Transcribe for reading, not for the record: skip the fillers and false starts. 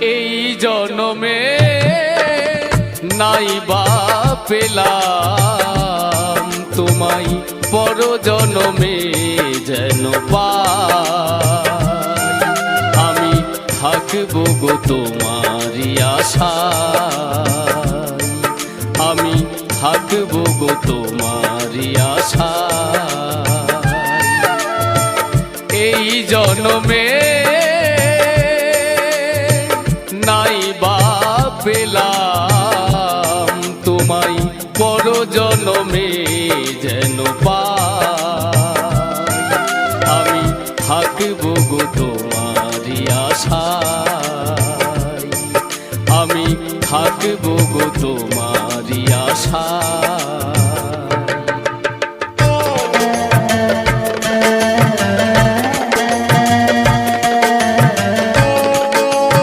এই জনমে নাই বা পেলাম তোমায়, পর জনমে যেন পাই। আমি থাকবো গো তোমারই আশায়, আমি থাকবো গো তোমারই আশায়। এই জনমে নাই বা পেলাম তোমায়, পর জনমে যেন পাই। আমি থাকবো গো তোমারই আশায়, আমি থাকবো গো তোমারই আশায়।